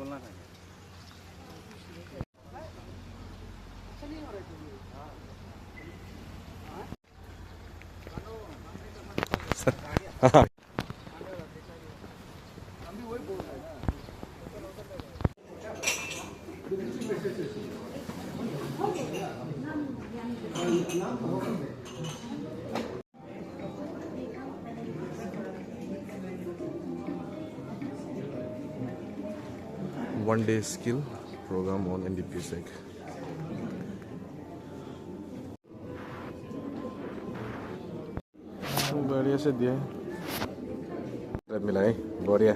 बोलना था हाँ। One-day skill program on NDPSEC. बढ़िया से दिया मिला है, बढ़िया।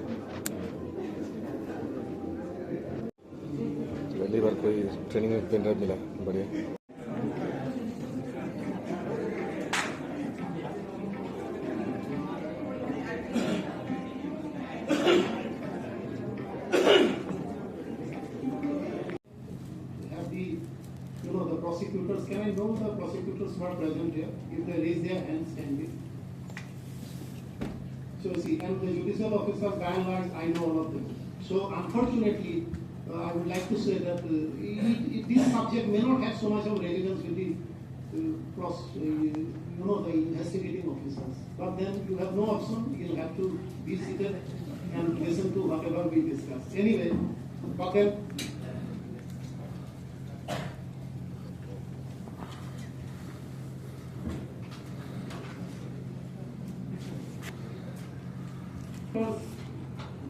पहली बार कोई ट्रेनिंग में पेन ड्राइव मिला, बढ़िया। The prosecutors, can I know the prosecutors who are present here? If they raise their hands, can we? So see, and the judicial officers, by and large, I know all of them. So unfortunately, I would like to say that this subject may not have so much of relevance with the the investigating officers. But then you have no option. You have to be seated and listen to whatever we discuss. Anyway, okay.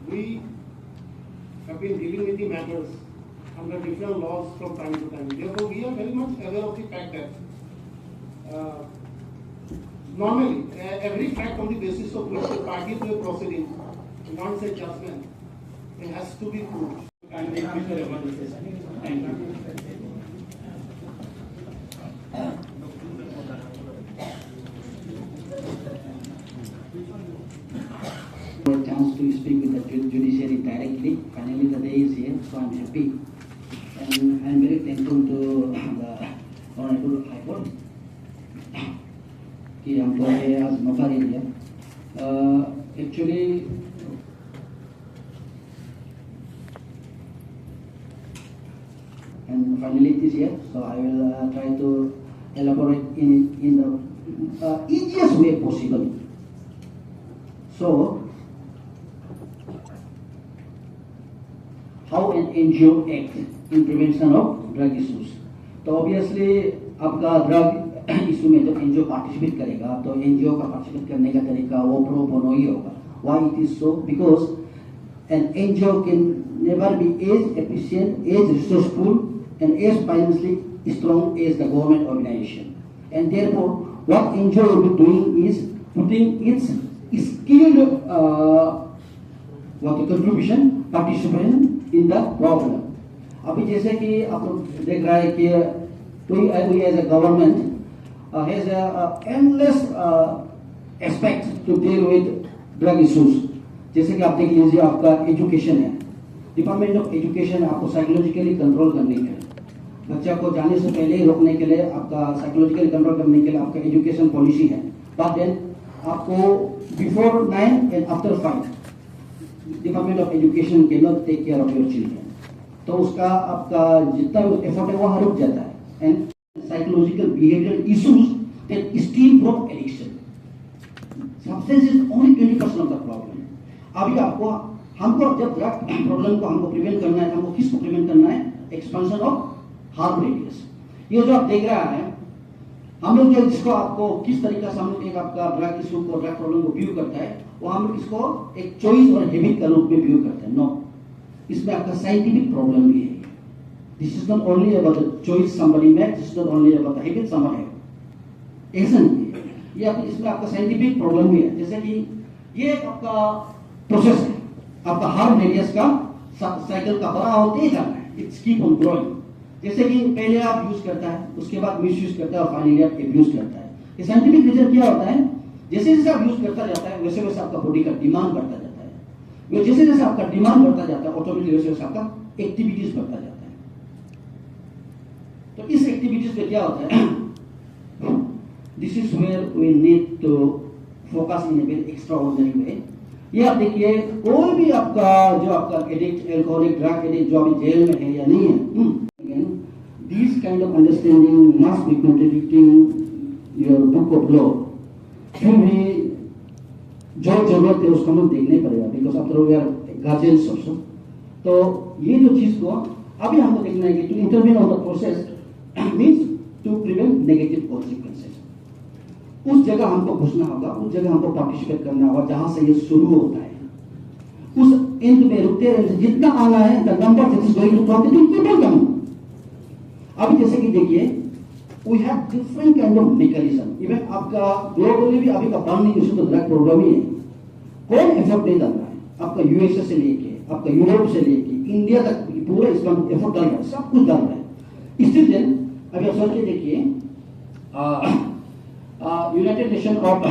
We have been dealing with the matters under different laws from time to time. Therefore, we are very much aware of the fact that normally every fact on the basis of which the party to a proceeding wants a judgment, it has to be proved. And they prepare emergencies. Thank you. A chance to speak with the judiciary directly. Finally, the day is here, so I'm happy, and I'm very thankful to the Honorable High Court कि हमको ये आज मौका दे दिया. Actually, and finally it is here, so I will try to elaborate in the easiest way possible. So, how an NGO act in prevention of drug issues. तो obviously आपका drug issue में जब NGO participate करेगा तो NGO का participate करने का तरीका वो pro bono ही होगा. Why it is so? Because an NGO can never be as efficient, as resourceful, and as financially strong as the government organization. And therefore, what NGO will be doing is putting its skilled contribution, participation in the problem. अभी जैसे कि आप देख रहा है कि we as a government has a endless aspect to deal with drug issues. जैसे कि आप देख लीजिए आपका एजुकेशन है, डिपार्टमेंट ऑफ एजुकेशन आपको साइकोलॉजिकली कंट्रोल करने के लिए, बच्चा को जाने से पहले रोकने के लिए आपका साइकोलॉजिकली कंट्रोल करने के लिए आपका एजुकेशन पॉलिसी है. बट देन आपको before 9 and after 5 department of education can not take care of your children. तो उसका आपका जितना एफर्ट है वहाँ रुक जाता है. And psychological behavioural issues that steam from addiction. Substance is only 20% of the problem. अभी आपको हमको जब ड्रग प्रॉब्लम को हमको प्रिवेंट करना है, हमको किसको प्रिवेंट करना है? Expansion of harm radius. ये जो आप देख रहा है, हम लोग जो इसको आपको किस तरीके से हम लोग एक आपका ड्रग इशू को, ड्रग प्रॉब्लम को व्यू करता है, वो हम लोग इसको एक चॉइस और हैबिट का रूप में व्यू करते हैं. नो, इसमें आपका साइंटिफिक प्रॉब्लम भी है. This is not only about the choice somebody make, this is not only about the habit somebody have. ऐसा नहीं है. ये आप इसमें आपका साइंटिफिक प्रॉब्लम भी है. जैसे कि ये आपका प्रोसेस है, आपका हार्म रेडियस का साइकिल का बड़ा होते ही जाना है. It's keep on growing. जैसे कि पहले आप यूज करता है, उसके बाद मिस यूज करता है और फाइनली आप एब्यूज करता है. ये साइंटिफिक रीजन क्या होता है? जैसे जैसे आप यूज करता जाता है वैसे वैसे आपका बॉडी का डिमांड बढ़ता जाता है. जैसे जैसे आपका डिमांड बढ़ता जाता है ऑटोमेटिकली वैसे वैसे आपका एक्टिविटीज बढ़ता जाता है. तो इस एक्टिविटीज में क्या होता है? This is where we need to focus in a very extraordinary way. ये आप देखिए, कोई भी आपका जो आपका एडिक्ट, एल्कोहलिक, ड्रग एडिक्ट जो अभी जेल में है या नहीं है, this kind of understanding must be contributing your book of law. फिर भी जो जरूरत है उसको हमें देखना ही पड़ेगा, because after we are guardians also. तो ये जो चीज को अभी हमको देखना है कि to intervene on the process means to prevent negative consequences. उस जगह हमको घुसना होगा, उस जगह हमको पार्टिसिपेट करना होगा जहां से ये शुरू होता है। उस एंड में रुकते रहने, जितना आना है the number that is going to property keep on coming. अभी जैसे कि देखिए, we have different kind of mechanism. Even आपका ग्लोबली भी अभी का बर्निंग इशू तो ड्रग प्रॉब्लम ही है। कौन एफर्ट नहीं डाल रहा है? आपका यूएसए से लेके, आपका यूरोप से लेके इंडिया तक पूरा इसका एफर्ट डाल रहा है, सब कुछ डाल रहा है। स्टिल देन अभी आप सोच के देखिए, United nation of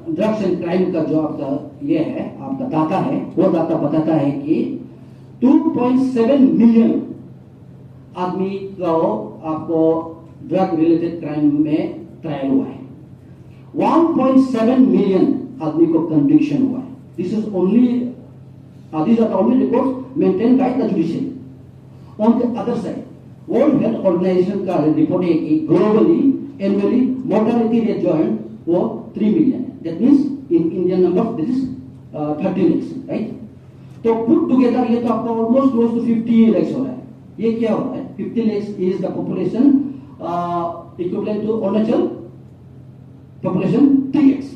drugs and crime का जो आपका ये है, आपका डाटा है, वो डाटा बताता है कि 2.7 मिलियन आदमी को आपको ड्रग रिलेटेड क्राइम में ट्रायल हुआ है। 1.7 मिलियन आदमी को कन्विक्शन हुआ है। This is only these are the only reports maintained by the judiciary. On the other side, World Health Organization का रिपोर्ट है कि ग्लोबली एनुअली मोर्टालिटी रेट जो है वो 3 मिलियन है। That means in Indian number this is 30 lakhs, right? तो put together ये तो आपका ऑलमोस्ट क्लोज टू 50 lakhs हो रहा है। ये क्या हो रहा है? 50 lakhs is the population equivalent to Arunachal population 3x।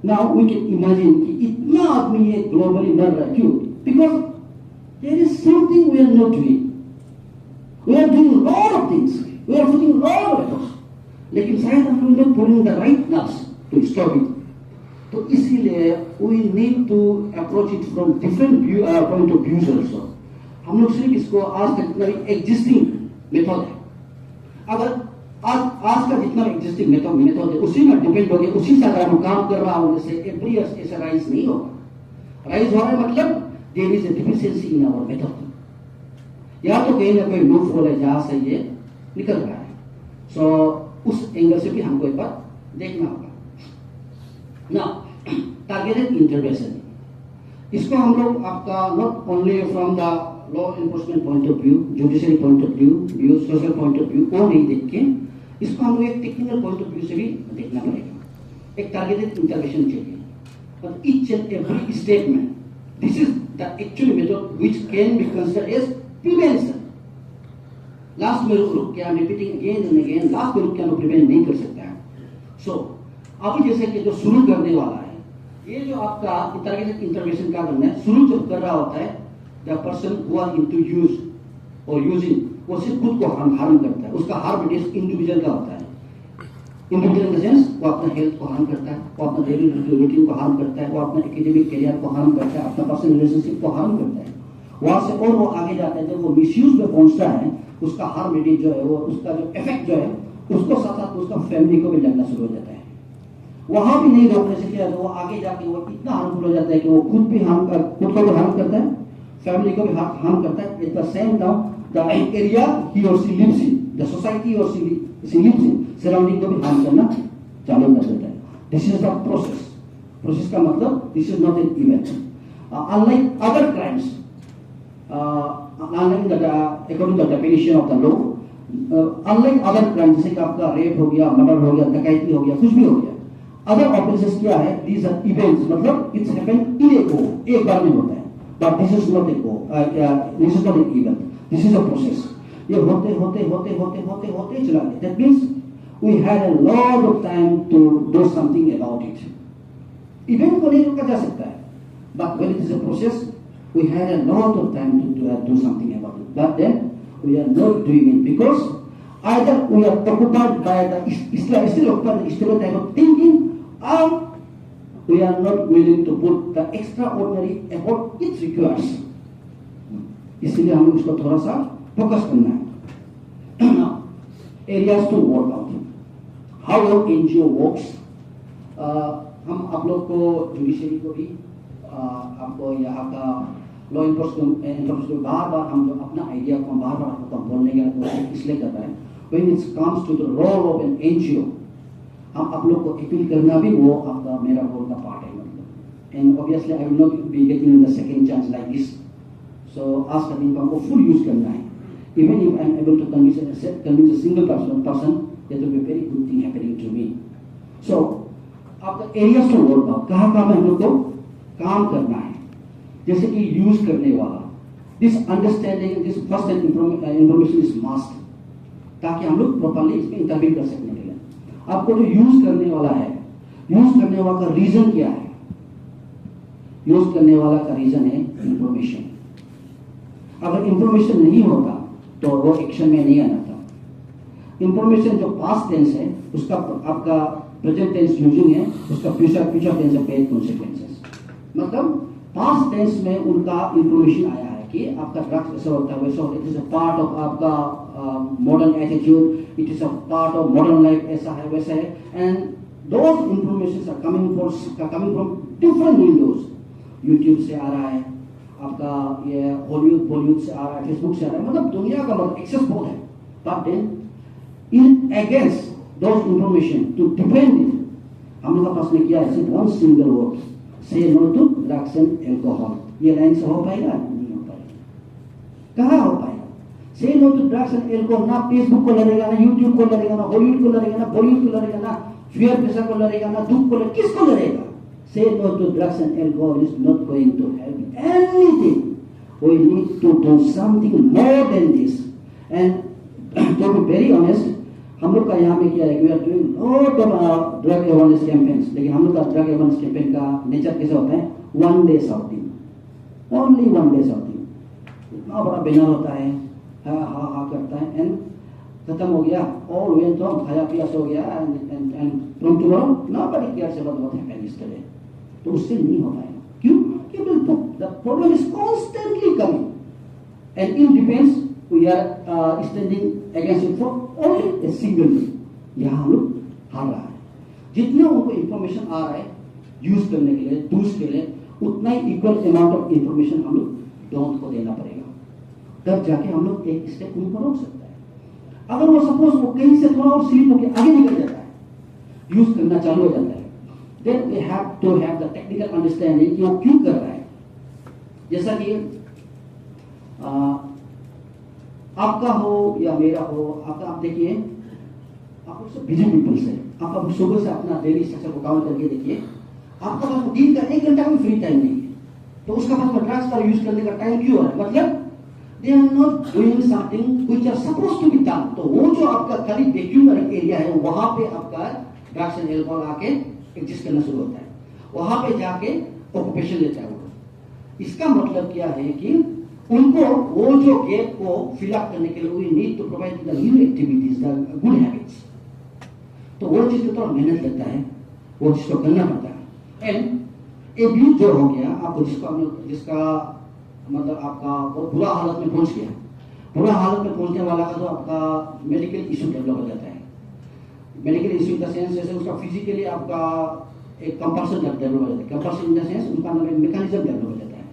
Now we can imagine कि इतना आदमी ये ग्लोबली मर रहा है, क्यों? Because there is something we are not doing. We are doing lot of things, we are putting lot of efforts, लेकिन शायद हम लोग putting the right nerves to stop it. तो इसीलिए we need to approach it from different point of views also. हम लोग सिर्फ इसको आज तक जितना भी एग्जिस्टिंग मेथड है, अगर आज का जितना एग्जिस्टिंग मेथड है उसी में डिपेंड हो गया, उसी से अगर हम काम कर रहा हूं, जैसे एवरी ईयर ऐसा राइज नहीं होगा। राइज हो रहा है मतलब there is a deficiency in our method, या तो कहीं ना कहीं लूप होल है जहां से ये निकल रहा है। सो उस एंगल से भी हमको एक बार देखना होगा। ना टारगेटेड इंटरवेंशन, इसको हम लोग आपका not only from the law enforcement point of view, judiciary point of view, social point of view को नहीं देख के इसको हम लोग एक टेक्निकल पॉइंट ऑफ व्यू से भी देखना पड़ेगा। एक टारगेटेड इंटरवेंशन चाहिए, but each and every statement, this is the actual method which can be considered as prevention. Last में रुक के हम repeating again and again, last में रुक के हम प्रिवेंट नहीं कर सकते हैं। सो अभी जैसे कि जो शुरू करने वाला है, ये जो आपका टारगेटेड इंटरवेंशन का करना है, शुरू जब कर रहा होता है the person who are into use और यूजिंग, वो सिर्फ खुद को हार्म करता है। उसका हार्म इंडिविजुअल का होता है। इंडिविजुअल इन द सेंस वो अपना हेल्थ को हार्म करता है, वो अपना डेली रूटीन को हार्म करता है, वो अपना एकेडमिक करियर को हार्म करता है, अपना पर्सनल रिलेशनशिप को हार्म करता है। वहां से और वो आगे जाता है, जब वो मिसयूज में पहुंचता है, उसका हार्म रेट जो है, वो उसका जो इफेक्ट जो है, उसको साथ साथ उसका फैमिली को भी लगना शुरू हो जाता है। वहां भी नहीं रोकने से क्या, वो आगे जाके वो इतना हार्मफुल हो जाता है कि वो खुद को भी हार्म करता है, फैमिली को भी हार्म करता है। At the same time the area he or she lives in, the society or she lives in, surrounding को भी हार्म करना चालू कर देता है। This is the process. Process का मतलब this is not an event. Unlike other crimes, unlike according to the definition of the law, unlike other crime, जैसे कि आपका रेप हो गया, मर्डर हो गया, डकैती हो गया, कुछ भी हो गया, अदर ऑफेंसेस क्या है? दीज आर इवेंट्स, मतलब it's happen in a go, एक बार में होता है। But this is not a go, this is not an event, this is a process. ये होते होते होते होते होते होते चला गया। That means we had a lot of time to do something about it. Event को नहीं रोका जा सकता है, but when it is a process we had a lot of time to do something about it, but then we are not doing it because either we are occupied by the still occupied the stereotype of thinking, or we are not willing to put the extraordinary effort it requires. इसलिए हमें उसको थोड़ा सा focus करना है। Now, areas to work out. How your NGO works? हम आप लोग को जुडिशरी को भी आपको यहाँ का लॉ इन्फोर्समेंट बार बार हम जो अपना आइडिया को बार बार आपको बोलने का कोशिश इसलिए कर रहे हैं। When it comes to the role of an NGO, हम आप लोग को अपील करना भी वो आपका मेरा रोल का पार्ट है। मतलब and obviously I will not be getting the second chance like this. So आज का दिन को हमको full use करना है. Even if I am able to convince a single person, that will be a very good thing happening to me. So आपका areas to work out, कहाँ में हम लोग को काम करना है. जैसे कि use करने वाला. This understanding, this first information is must. ताकि हम लोग properly इसमें intervene कर सकने के लिए. आपको जो use करने वाला है, use करने वाला का reason क्या है? यूज करने वाला का रीजन है इंफॉर्मेशन. अगर इंफॉर्मेशन नहीं होता तो वो एक्शन में नहीं आना था. इंफॉर्मेशन जो पास्ट टेंस है उसका आपका प्रेजेंट टेंस यूजिंग है, उसका फ्यूचर टेंस है पेड कॉन्सिक्वेंसेस. मतलब पास्ट टेंस में उनका इंफॉर्मेशन आया है कि आपका ड्रग्स ऐसा होता है वैसा होता है. It is a part of आपका modern attitude, it is a part of modern life, ऐसा है वैसा है. And those information are coming from different windows. YouTube से आ रहा है, आपका ये हॉलीवुड से आ रहा है, फेसबुक से आ रहा है. मतलब दुनिया का मतलब एक्सेस बहुत है. But then in against those information to defend it, हम लोग का पास में किया है सिर्फ one single word, say no to drugs and alcohol. ये लाइन से हो पाएगा? नहीं हो पाएगा. कहाँ हो पाएगा? Say no to drugs and alcohol ना फेसबुक को लड़ेगा, ना यूट्यूब को लड़ेगा, ना हॉलीवुड को लड़ेगा, ना बॉलीवुड को लड़ेगा, ना फियर प्रेशर को लड़ेगा, ना दुख को लड़ेगा. किसको लड़ेगा? Say no to drugs and alcohol is not going to help anything. We need to do something more than this. And to be very honest, हम लोग का यहाँ में क्या है, we are doing lot of drug awareness campaigns. लेकिन हम लोग का drug awareness campaign का नेचर कैसा होता है? One day shouting, only one day shouting. इतना बड़ा बैनर होता है, हा करता है, and खत्म हो गया. All went on, खाया पिया सो गया, and from tomorrow nobody cares about what happened yesterday. तो उससे नहीं हो पाएगा. क्यों? क्योंकि the problem is constantly coming, and in defense we are standing against it for only a single day. यहाँ हम लोग हार रहा है. जितना उनको इंफॉर्मेशन आ रहा है यूज करने के लिए, टूल्स के लिए, उतना ही इक्वल अमाउंट ऑफ इंफॉर्मेशन हम लोग डोंट को देना पड़ेगा. तब जाके हम लोग एक स्टेप उनको रोक सकता है. अगर वो सपोज वो कहीं से थोड़ा और स्लिप होकर आगे निकल जाता है, यूज करना चालू हो जाता है, then we have to have the technical understanding कि वो क्यों कर रहा है. जैसा कि आपका हो या मेरा हो, आपका आप देखिए, आप लोग सब बिजी पीपल्स है. आप अब सुबह से अपना डेली स्ट्रक्चर को काउंट करके देखिए, आपका पास दिन का 1 घंटा भी फ्री टाइम नहीं है. तो उसका पास ड्रग्स का यूज करने का टाइम क्यों है? मतलब they are not doing something which are supposed to be done. तो वो जो आपका खाली वैक्यूम एरिया है वहां पे आपका ड्रग्स एंड एल्कोहल आके एग्जिस्ट करना शुरू होता है. वहां पे जाके ऑक्यूपेशन लेता है वो. इसका मतलब क्या है कि उनको वो जो गैप को फिल अप करने के लिए we need to provide the new activities, the good habits. तो वो चीज तो मेहनत लगता है, वो चीज को करना पड़ता है. एंड एब्यूज जो हो गया आपको, जिसका मतलब आपका बहुत बुरा हालत में पहुंच गया, बुरा हालत में पहुंचने वाला का तो आपका मेडिकल इशू डेवलप हो जाता है. Medical issue in the sense जैसे उसका फिजिकली आपका एक कंपल्सन डेवलप हो जाता है. कंपल्सन इन द सेंस उनका मैकेनिज्म डेवलप हो जाता है.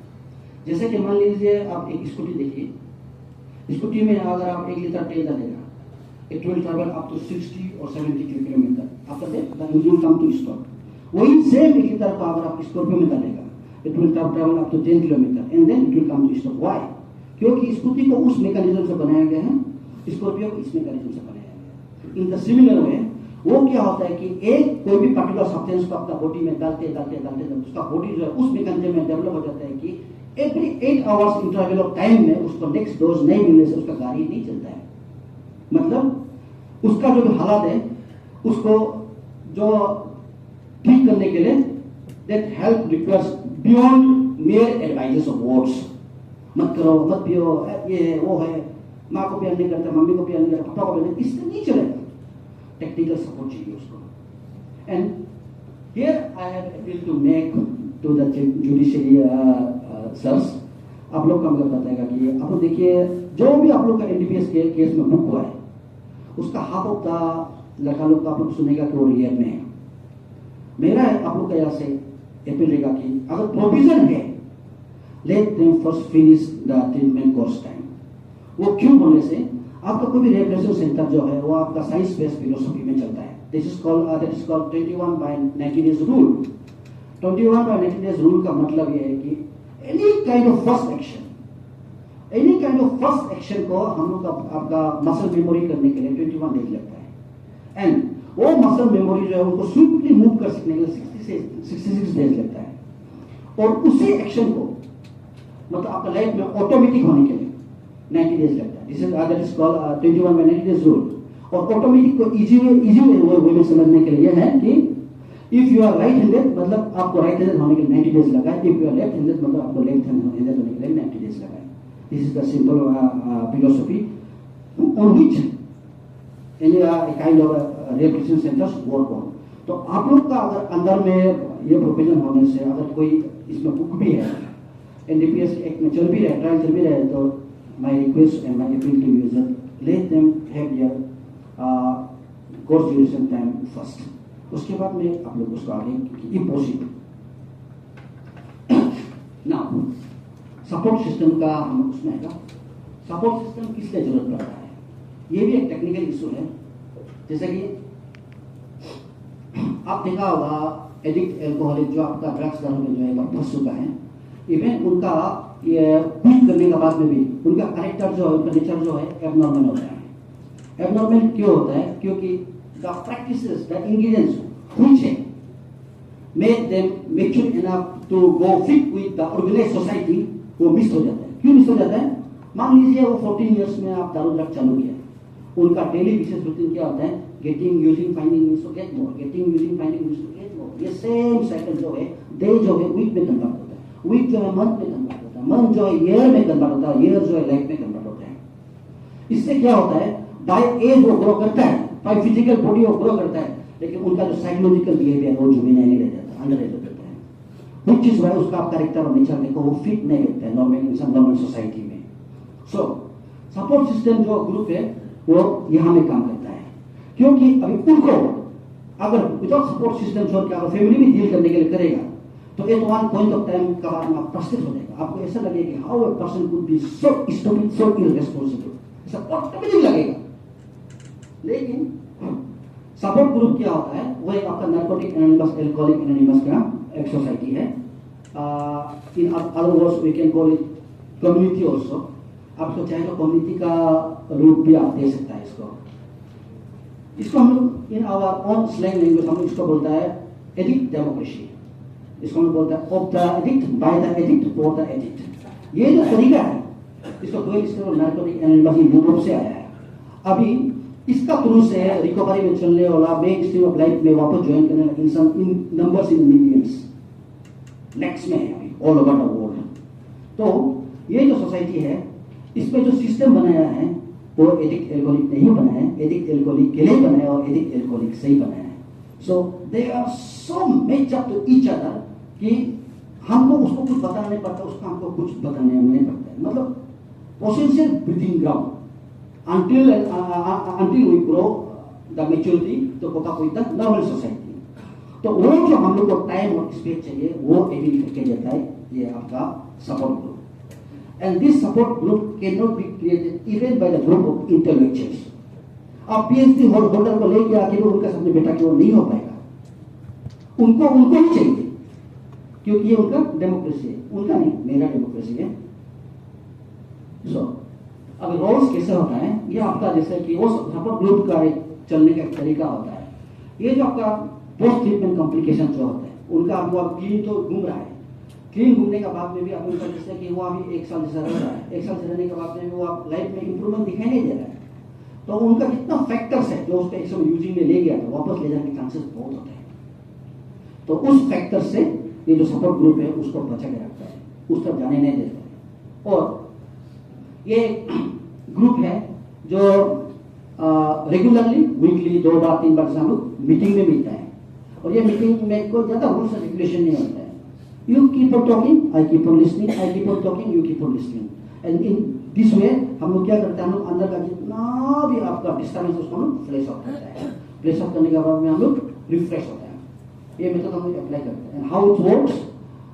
जैसे कि मान लीजिए आप एक स्कूटी देखिए, स्कूटी में अगर आप 1 लीटर तेल डालेगा, it will travel up to 60 और 70 kilometre. After that the engine come to stop. वही सेम 1 लीटर को अगर आप स्कॉर्पियो में डालेगा, it will travel up to 10 kilometre and then it will come to stop. Why? क्योंकि स्कूटी को उस मैकेनिज्म से बनाया गया है, स्कॉर्पियो को इस मैकेनिज्म से बनाया गया है. इन द सिमिलर वे वो क्या होता है कि एक कोई भी पर्टिकुलर सब्सटेंस को अपना बॉडी में डालते उसका बॉडी जो है उस मैकेनिज्म में डेवलप हो जाता है कि every 8 hours interval of time में उसको नेक्स्ट डोज नहीं मिलने से उसका गाड़ी नहीं चलता है. मतलब उसका जो भी हालत है उसको जो ठीक करने के लिए that help requires beyond mayor advises of words. मत करो, मत पियो, ये वो है, माँ को प्यार नहीं करता, मम्मी को प्यार नहीं करता, पापा को प्यार नहीं, इससे नहीं चलेगा. टेक्निकल सपोर्ट चाहिए उसको. And here I have appeal to make to the judiciary sirs. आप लोग का मतलब बताएगा कि आप लोग देखिए जो भी आप लोग का एनडीपीएस के केस में बुक हुआ है उसका हाफ ऑफ द लड़का लोग का आप लोग सुनेगा कि वो रियर में है. मेरा आप लोग का यहाँ से अपील रहेगा कि अगर प्रोविजन है let them first finish the treatment course time. वो क्यों बोलने से आपका कोई भी रिहैबिलिटेशन सेंटर जो है वो आपका साइंस बेस्ड फिलोसफी में चलता है. This is called 21/19 rule. 21/90 days rule का मतलब ये है कि any kind of first action को हम लोग आपका मसल मेमोरी करने के लिए 21 डेज लगता है, एंड वो मसल मेमोरी जो है उनको स्विफ्टली मूव कर सकने के लिए 60 से 66 डेज लगता है, और उसी एक्शन को मतलब आपका लाइफ में ऑटोमेटिक होने के लिए 90 डेज लगता है। This is called 21/90 days rule. और ऑटोमेटिक को इजी वे में समझने के लिए है कि if you are right handed मतलब आपको राइट हैंडेड होने के लिए 90 डेज लगा है, if you are left handed मतलब आपको लेफ्ट हैंडेड होने के लिए 90 डेज लगा है। This is the simple philosophy on which any kind of rehabilitation centres work on. तो आप लोग का अगर अंदर में ये प्रोविजन होने से अगर कोई इसमें बुक भी है, एनडीपीएस एक्ट में चल भी रहा है, ट्रायल चल भी रहा है, तो my request and my appeal to you is that let them have their course duration time first, उसके बाद में आप लोग उसको आगे इम्पॉसिबल। नाउ सपोर्ट सिस्टम का हम उसमें आएगा, सपोर्ट सिस्टम किस लिए जरूरत पड़ता है, ये भी एक टेक्निकल इशू है। जैसे कि आप देखा होगा एडिक्ट एल्कोहलिक जो आपका ड्रग्स दारू में जो है फंस चुका है, इवन उनका ये क्विट करने के बाद में भी उनका कैरेक्टर जो है, उनका नेचर जो है एबनॉर्मल होता है। एबनॉर्मल क्यों होता है? क्योंकि the practices the ingredients which make them mature enough to go fit with the organised society वो मिस हो जाता है। क्यों मिस हो जाता है? मान लीजिए वो 14 इयर्स में आप दारू ड्रग चालू किया, उनका डेली विशेष रूटीन क्या होता है? Getting using finding means to get more, getting using finding means to get more. ये सेम साइकिल जो है डे जो है वीक में कन्वर्ट होता है, वीक जो है मंथ में कन्वर्ट होता है, मंथ जो है ईयर में कन्वर्ट होता है, ईयर जो है लाइफ में कन्वर्ट होता है। इससे क्या होता है? बाय एज वो ग्रो करता है, बाय फिजिकल बॉडी वो ग्रो करता है, लेकिन उनका जो साइकोलॉजिकल बिहेवियर वो जुबिनाइल नहीं रह जाता, अंडर रहता है। व्हिच इज व्हाई उसका कैरेक्टर और नेचर देखो वो फिट नहीं रहता है नॉर्मल इंसान, नॉर्मल सोसाइटी में। सो सपोर्ट सिस्टम जो ग्रुप है वो यहाँ में काम करता है, क्योंकि अभी उनको अगर विदाउट सपोर्ट सिस्टम छोड़ के अगर फैमिली में डील करने के लिए करेगा तो at one point of time का बाद में आप फ्रस्ट्रेट हो जाएगा। आपको ऐसा लगेगा कि how a person could be so stupid, so irresponsible, ऐसा ऑटोमेटिक लगेगा। लेकिन सपोर्ट ग्रुप क्या होता है? वो एक आपका नार्कोटिक एनोनिमस, एल्कोहलिक एनोनिमस का एक सोसाइटी है। In other words we can call it community also. आपको चाहे तो कम्युनिटी का रूप भी आप दे सकता है इसको हम लोग in our own slang language हम इसको बोलता है एडिक्ट डेमोक्रेसी। इसको हम बोलता है of the addict, by the addict, for the addict. ये जो तरीका है इसको dual steroid narcotic anonymous Europe से आया है। अभी इसका थ्रू से रिकवरी में चलने वाला मेन स्ट्रीम ऑफ लाइफ में वापस ज्वाइन करने वाला इंसान इन नंबर्स इन मिलियंस लैक्स में है अभी ऑल ओवर द वर्ल्ड। तो ये जो सोसाइटी है इसमें जो सिस्टम बनाया है वो एडिक्ट एल्कोहलिक नहीं बनाया है, एडिक्ट एल्कोहलिक के लिए बनाया और एडिक्ट एल्कोहलिक से ही बनाया है। So they are so match up to each other कि हमको उसको कुछ बताना नहीं पड़ता, उसको हमको कुछ बताने नहीं पड़ता है। मतलब potential breathing ground until we grow the maturity to cope up with the normal society। तो वो जो हम लोग को टाइम और स्पेस चाहिए वो एडिट करके देता है ये आपका support group. And this support group can not be created even by the group of intellectuals. आप पीएचडी होल्डर को लेके आके वो उनका सबने बेटा कि वो नहीं हो पाएगा, उनको ही चाहिए क्योंकि ये उनका डेमोक्रेसी है, उनका नहीं, मेरा डेमोक्रेसी है। सो अब रोल्स कैसे होता है ये आपका जैसे कि वो सपोर्ट ग्रुप का एक चलने का एक तरीका होता है। ये जो आपका पोस्ट ट्रीटमेंट कॉम्प्लिकेशन जो होता है उनका आपको आप क्लीन तो घूम रहा है, क्लीन घूमने के बाद में भी आप उनका जैसे कि वो अभी 1 साल से रह रहा है, 1 साल से रहने के बाद में वो आप लाइफ में इंप्रूवमेंट दिखाई नहीं दे रहा है, तो उनका कितना फैक्टर्स है जो उसको एक समय यूजिंग में ले गया था वापस ले जाने के चांसेस बहुत होते हैं। तो उस फैक्टर से ये जो सपोर्ट ग्रुप है उसको बचा के रखता है, उस तरफ जाने नहीं देता है। और ये ग्रुप है जो रेगुलरली वीकली 2 बार 3 बार से हम लोग मीटिंग में मिलता है, और ये मीटिंग में कोई ज्यादा रूल्स एंड रेगुलेशन नहीं होता है। You keep on talking, I keep on listening, I keep on talking, you keep on listening, and in this way हम लोग क्या करते हैं, हम लोग अंदर का जितना भी आपका डिस्टर्बेंस उसको हम लोग फ्लैश आउट करते हैं। फ्लैश आउट करने के बाद में हम लोग रिफ्रेश होते हैं। ये मेथड हम लोग अप्लाई करते हैं। हाउ इट वर्क्स,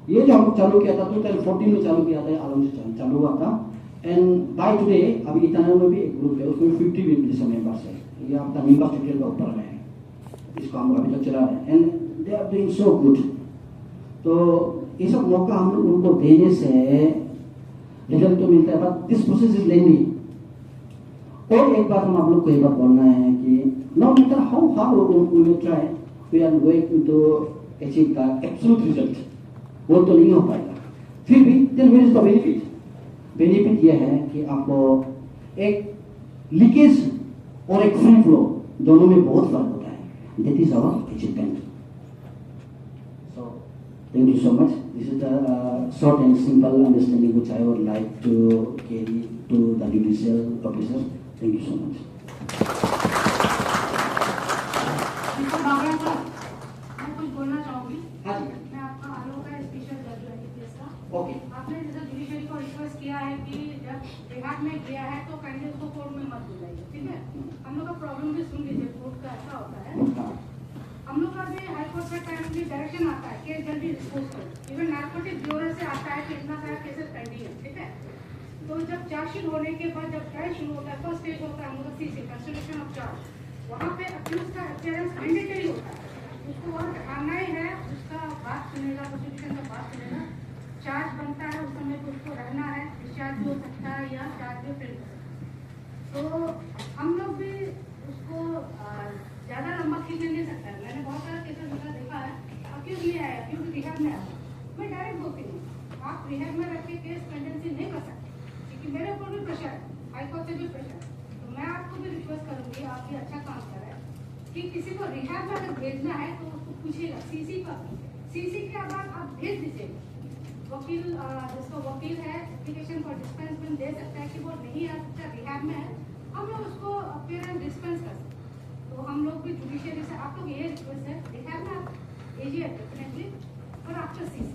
ये जो हम लोग चालू किया था 2014 में चालू किया था, आराम से चालू हुआ था। एंड बाय टुडे अभी इटानगर में भी एक ग्रुप है, उसमें 50 भी मेंबर्स है। ये आपका निम्बा ट्यूटोरियल का ऊपर में है, इसको हम अभी तक चला रहे हैं and they are doing so good. तो ये सब मौका हम लोग उनको देने से रिजल्ट तो मिलता है, but this process is lengthy. और एक बात हम आप लोग को ये बात बोलना है कि no matter how hard we will try, we are going to achieve the absolute result, वो तो नहीं हो पाएगा। फिर भी then where is the benefit? Benefit ये है कि आपको एक लीकेज और एक फ्री फ्लो दोनों में बहुत फर्क होता है। That is our achievement. So thank you so much. This is the short and simple understanding which I would like to carry to the judicial officer. Thank you so much. Mister Babra sir, मैं कुछ बोलना चाहूँगी। हाँ जी। मैं आपका आलोक का special जज हूँ NDPS का। ओके। आपने जैसे जुडिशरी को रिक्वेस्ट किया है कि जब रिहाट में गया है तो काइंडली उसको कोर्ट में मत बुलाइए, ठीक है? हम लोग का प्रॉब्लम भी सुन लीजिए, कोर्ट का ऐसा होता है। हम लोग का भी हाई कोर्ट का टाइमली डायरेक्शन आता है कि जल्दी डिस्पोज करो। इवन नार्कोटिक ब्यूरो से आता है कि इतना सारा केसेस पेंडिंग है, ठीक है? तो जब चार्जशीट होने के बाद जब ट्रायल शुरू होता है, फर्स्ट स्टेज होता है हम लोग का CC कंस्टिट्यूशन ऑफ चार्ज, वहाँ पे अक्यूज का अपीयरेंस मैंडेटरी होता है। उसको वहाँ आना ही है, उसका बात सुनेगा, प्रोसिक्यूशन का बात सुनेगा, चार्ज बनता है उस समय तो उसको रहना है, डिस्चार्ज भी हो सकता है या चार्ज भी फिर। तो हम लोग भी उसको ज़्यादा लंबा खींचने नहीं सकता है। मैंने बहुत सारा केसेस मेरा देखा है, अक्यूज नहीं आया, अक्यूज रिहैब में आया, मैं डायरेक्ट बोलती हूँ आप रिहैब में रख के केस पेंडेंसी नहीं कर सकते, क्योंकि मेरे ऊपर भी प्रेशर है, हाईकोर्ट से भी प्रेशर है। तो मैं आपको भी रिक्वेस्ट करूँगी, आप भी अच्छा काम कर रहे हैं कि किसी को रिहैब में अगर भेजना है तो उसको पूछिएगा CC पर, CC के बाद आप भेज दीजिएगा। वकील जिसको वकील है एप्लीकेशन फॉर डिस्पेंसमेंट दे सकता है कि वो नहीं आ सकता, रिहैब में है, हम लोग उसको अपीयरेंस डिस्पेंस कर सकते हैं। तो हम लोग भी जुडिशियरी से आप लोग ये रिक्वेस्ट है, रिहैब में आप भेजिए डेफिनेटली, और आफ्टर CC,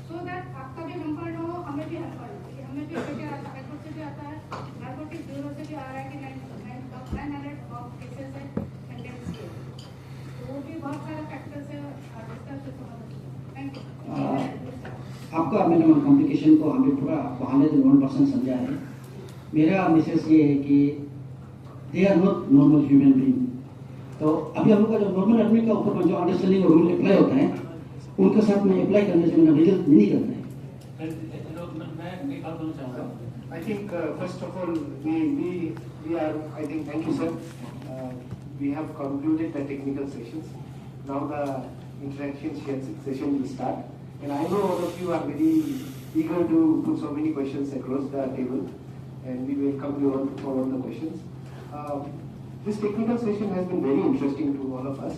सो दैट आपका भी हेल्पर हो, हमें भी हेल्पर हो, क्योंकि हमें भी प्रेशर आता है, हाईकोर्ट से भी आता है, नार्कोटिक ब्यूरो से भी आ रहा है कि 900 ऑफ केसेस है कंटेम्प्ट के, तो वो भी बहुत सारे फैक्टर से डिस्कस हो सकता है। Thank you. आपका मिनिमम कॉम्प्लिकेशन को हमें पूरा 101% समझा है। मेरा मैसेज ये है कि they are not normal human being. तो अभी हम लोग का जो नॉर्मल आदमी का ऊपर जो अंडरस्टैंडिंग रूल अप्लाई होता है, उनके साथ में अप्लाई करने से मेरा रिजल्ट नहीं करना है। I think first of all we are, I think, thank you sir. We have concluded the technical sessions. Now the interaction session will start, and I know all of you are very eager to put so many questions across the table, and we welcome you all for all the questions. This technical session has been very interesting to all of us,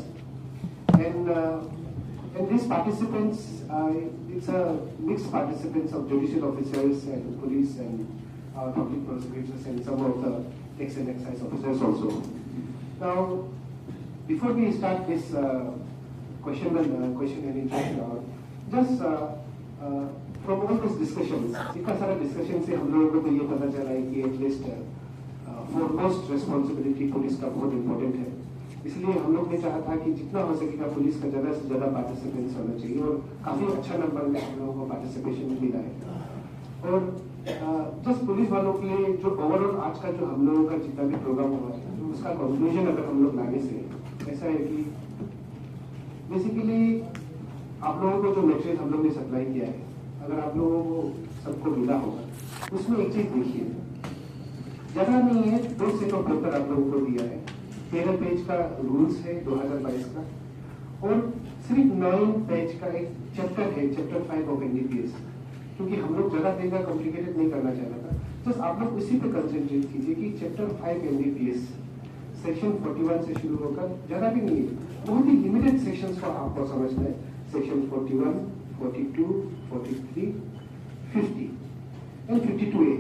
and these participants, it's a mixed participants of judicial officers and police and public prosecutors and some of the tax and excise officers also. Now, before we start this question and interaction, just from all these discussions, इतना सारा discussion से हम लोगों को ये पता चला है कि एटलीस्ट foremost responsibility पुलिस का बहुत इम्पोर्टेंट है। इसलिए हम लोग ने चाहा था कि जितना हो सकेगा पुलिस का ज़्यादा से ज़्यादा पार्टिसिपेंट्स होना चाहिए, और काफ़ी अच्छा नंबर में हम लोगों को पार्टिसिपेशन मिला है। और जस्ट पुलिस वालों के लिए जो ओवरऑल आज का जो हम लोगों का जितना भी प्रोग्राम हुआ है, उसका कंक्लूजन अगर हम लोग लाने से ऐसा है कि बेसिकली आप लोगों को जो मटेरियल हम लोग ने सप्लाई किया है, अगर आप लोगों को सबको मिला होगा, उसमें एक चीज़ देखिए, जगह नहीं है, 2 सेट ऑफ पेपर आप लोगों को दिया है, 13 पेज का रूल्स है 2022 का, और सिर्फ 9 पेज का एक चैप्टर है, चैप्टर 5 ऑफ NDPS, क्योंकि हम लोग जगह देगा कॉम्प्लिकेटेड नहीं करना चाह रहा था। तो आप लोग उसी पे कंसेंट्रेट कीजिए कि चैप्टर 5 NDPS सेक्शन 41 से शुरू होकर, ज़्यादा भी नहीं है, बहुत ही लिमिटेड सेक्शंस को आपको समझना है, सेक्शन 41, 42, 43, 50 एंड 52A,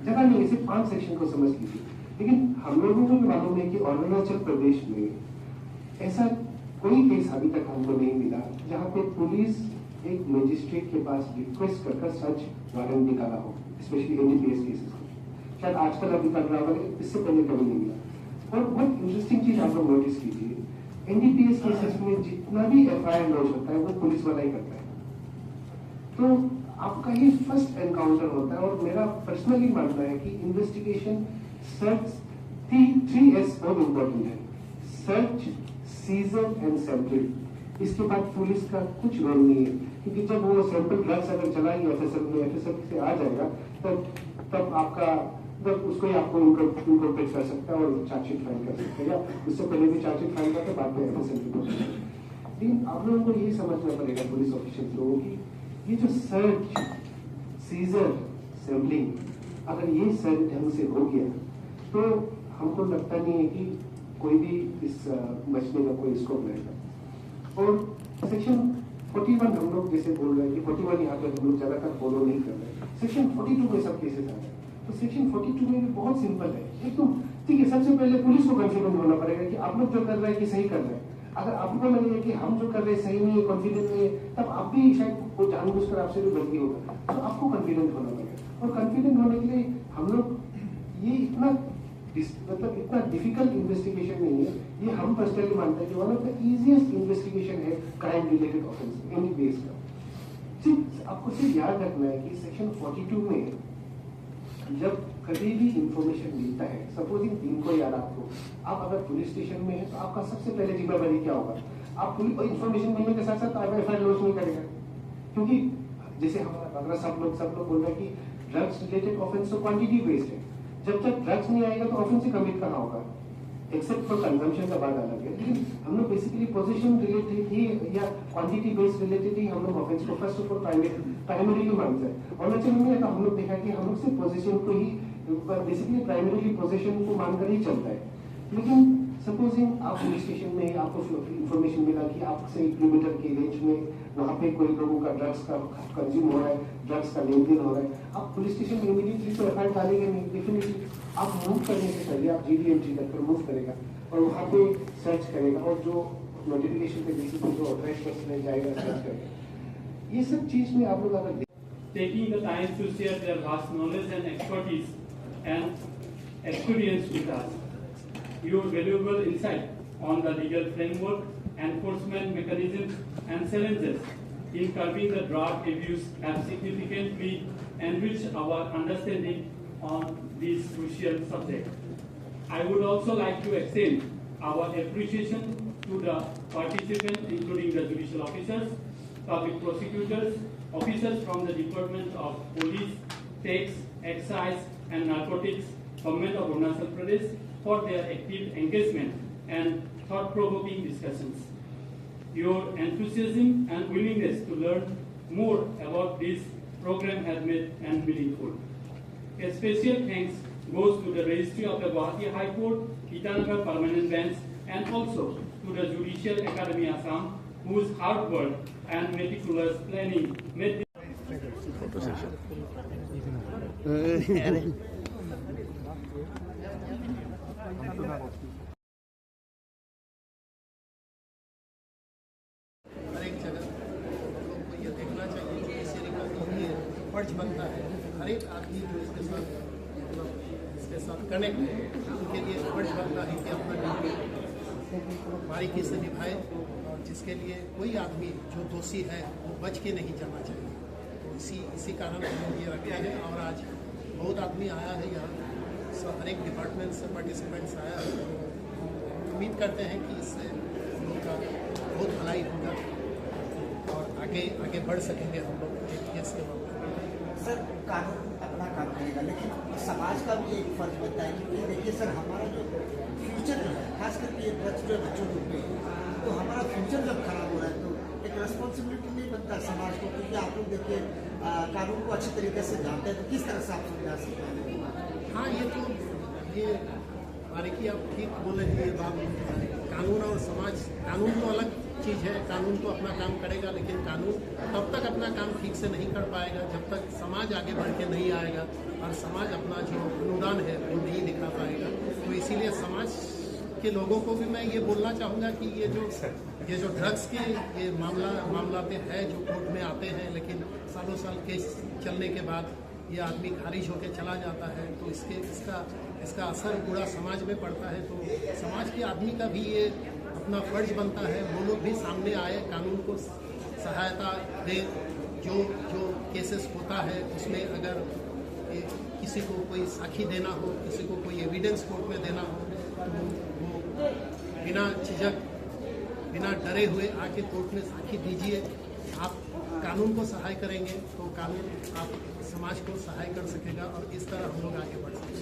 ज़्यादा नहीं है, सिर्फ 5 सेक्शन को समझ लीजिए। लेकिन हम लोगों को भी मालूम है कि अरुणाचल प्रदेश में ऐसा कोई केस अभी तक हमको नहीं मिला जहाँ पे पुलिस एक मजिस्ट्रेट के पास रिक्वेस्ट कर सर्च वारंट निकाला हो, स्पेशली NDPS केसेस में। शायद आजकल अभी निकल रहा होगा, इससे पहले कभी नहीं मिला। और बहुत इंटरेस्टिंग चीज आप लोग नोटिस कीजिए, NDPS केसेस में जितना भी FIR लॉन्च होता है वो पुलिस वाला ही करता है। तो आपका ये फर्स्ट एनकाउंटर होता है, और मेरा पर्सनली मानना है कि इन्वेस्टिगेशन सर्च 3S बहुत इंपॉर्टेंट है, सर्च, सीजन एंड सैंपलिंग। इसके बाद पुलिस का कुछ रोल नहीं है। क्योंकि जब वो सैंपल ड्रग्स अगर चलाएंगे एफएसएल में, एफएसएल से आ जाएगा तब आपका तब उसको ही आपको इनकॉर्पोरेट कर सकता है और चार्जशीट फाइल कर सकता है, या उससे पहले भी चार्जशीट फाइल करते बाद में एफएसएल रिपोर्ट। लेकिन आप लोगों को ये समझना पड़ेगा पुलिस ऑफिसर्स लोगों की, ये जो सर्च सीजर सैम्पलिंग अगर ये सर्च ढंग से हो गया तो हमको लगता नहीं है कि कोई भी इस बचने का कोई स्कोप रहेगा। और सेक्शन 41 हम लोग जैसे बोल रहे हैं कि 41 यहाँ पे हम लोग ज्यादातर फॉलो नहीं कर रहे हैं, सेक्शन 42 में सब केसेस आ रहे हैं। तो सेक्शन 42 में भी बहुत सिंपल है एकदम, ठीक है। सबसे पहले पुलिस को कॉन्फिडेंट होना पड़ेगा कि आप लोग जो कर रहे हैं कि सही कर रहे हैं। अगर आपको लगेगा कि हम जो कर रहे हैं सही नहीं है, कॉन्फिडेंट नहीं है, तब आप भी शायद वो जानबूझकर आपसे भी गलती होगा, तो आपको कॉन्फिडेंट होना पड़ेगा। और कॉन्फिडेंट होने के लिए हम लोग ये इतना मतलब इतना डिफिकल्ट इन्वेस्टिगेशन नहीं है, ये हम पर्सनली मानते हैं कि one of the easiest investigation है crime related offence any base का। सिर्फ आपको सिर्फ याद रखना है कि सेक्शन 42 में जब कभी भी इंफॉर्मेशन मिलता है, सपोजिंग इनको याद आपको, आप अगर पुलिस स्टेशन में है तो आपका सबसे पहले जिम्मेदारी क्या होगा, आप इंफॉर्मेशन मिलने के साथ साथ आप एफआईआर लॉन्च नहीं करेगा। क्योंकि जैसे हमारा अगर सब लोग बोल रहे हैं कि ड्रग्स रिलेटेड ऑफेंस तो क्वांटिटी बेस्ड है, जब तक ड्रग्स नहीं आएगा तो ऑफेंस कमिट कहाँ होगा, एक्सेप्ट फॉर कंजम्पशन का बात अलग है। लेकिन हम लोग बेसिकली पोजीशन रिलेटेड ही या क्वांटिटी बेस्ड रिलेटेड ही हम लोग ऑफेंस को फर्स्ट ऑफ ऑल प्राइमरीली मानते हैं। और नेचर में तो हम लोग देखा कि हम लोग सिर्फ पोजीशन को ही बेसिकली प्राइमरीली पोजीशन को मानकर ही चलता है। लेकिन सपोजिंग आप पुलिस स्टेशन में आपको इन्फॉर्मेशन मिला कि आपसे 1 किलोमीटर के रेंज में वहाँ पे कोई लोगों का ड्रग्स का कंज्यूम हो रहा है, ड्रग्स का लेन देन हो रहा है, आप पुलिस स्टेशन में इमीडिएटली तो एफआईआर डालेंगे नहीं, डेफिनेटली आप मूव करने से पहले आप जीडी एंट्री तक मूव करेगा और वहाँ पे सर्च करेगा और जो नोटिफिकेशन के बेसिस पे जो ऑथराइज्ड पर्सन है जाएगा सर्च करेगा। ये सब चीज में आप लोग अगर taking the time to share their vast knowledge and expertise and experience with us. Your valuable insight on the legal framework, enforcement mechanisms, and challenges in curbing the drug abuse have significantly enriched our understanding on this crucial subject. I would also like to extend our appreciation to the participants, including the judicial officers, public prosecutors, officers from the Department of Police, Tax, Excise, and Narcotics, Government of Arunachal Pradesh, for their active engagement and thought-provoking discussions. Your enthusiasm and willingness to learn more about this program has made and meaningful. A special thanks goes to the Registry of the Guwahati High Court, Itanagar Permanent Bench, and also to the Judicial Academy Assam, whose hard work and meticulous planning made photo session हर एक जगह लोगों को ये देखना चाहिए कि इस एरिया का ये फर्ज बनता है। हर एक आदमी जो इसके साथ कनेक्ट है उनके लिए फर्ज बनता है कि अपना ड्यूटी बारीकी से निभाए, और जिसके लिए कोई आदमी जो दोषी है वो बच के नहीं जाना चाहिए। तो इसी कारण हम ये रखे हैं। और आज बहुत आदमी आया है यहाँ, हर एक डिपार्टमेंट से पार्टिसिपेंट्स आया है। उम्मीद करते हैं कि इससे हम लोग का बहुत भलाई होगा और आगे बढ़ सकेंगे हम लोग ये सेवा। सर, कानून अपना काम करेगा, लेकिन समाज का भी एक फर्ज बनता है। क्योंकि देखिए सर, हमारा जो फ्यूचर जो है, खास करके ये ड्रग्स जो बच्चों में, तो हमारा फ्यूचर जब खराब हो रहा है तो एक रिस्पॉन्सिबिलिटी नहीं बनता समाज को। क्योंकि आप लोग देखिए कानून को अच्छी तरीके से जानते हैं, तो किस तरह से आप समझा सकते हैं? हाँ, ये बारीकी आप ठीक बोले हैं। ये बात कानून और समाज, कानून तो अलग चीज़ है, कानून तो अपना काम करेगा, लेकिन कानून तब तक अपना काम ठीक से नहीं कर पाएगा जब तक समाज आगे बढ़ के नहीं आएगा और समाज अपना जो अनुदान है वो नहीं दिखा पाएगा। तो इसीलिए समाज के लोगों को भी मैं ये बोलना चाहूँगा कि ये जो ड्रग्स के ये मामला पे है जो कोर्ट में आते हैं, लेकिन सालों साल केस चलने के बाद ये आदमी खारिज होकर चला जाता है, तो इसका असर पूरा समाज में पड़ता है। तो समाज के आदमी का भी ये अपना फर्ज बनता है, वो लोग भी सामने आए, कानून को सहायता दे। जो केसेस होता है उसमें अगर किसी को कोई साक्षी देना हो, किसी को कोई एविडेंस कोर्ट में देना हो, तो वो बिना झिझक, बिना डरे हुए आके कोर्ट में साक्षी दीजिए आप कानून को सहाय करेंगे तो कानून आप समाज को सहाय कर सकेगा और इस तरह हम लोग आगे बढ़ सकते हैं।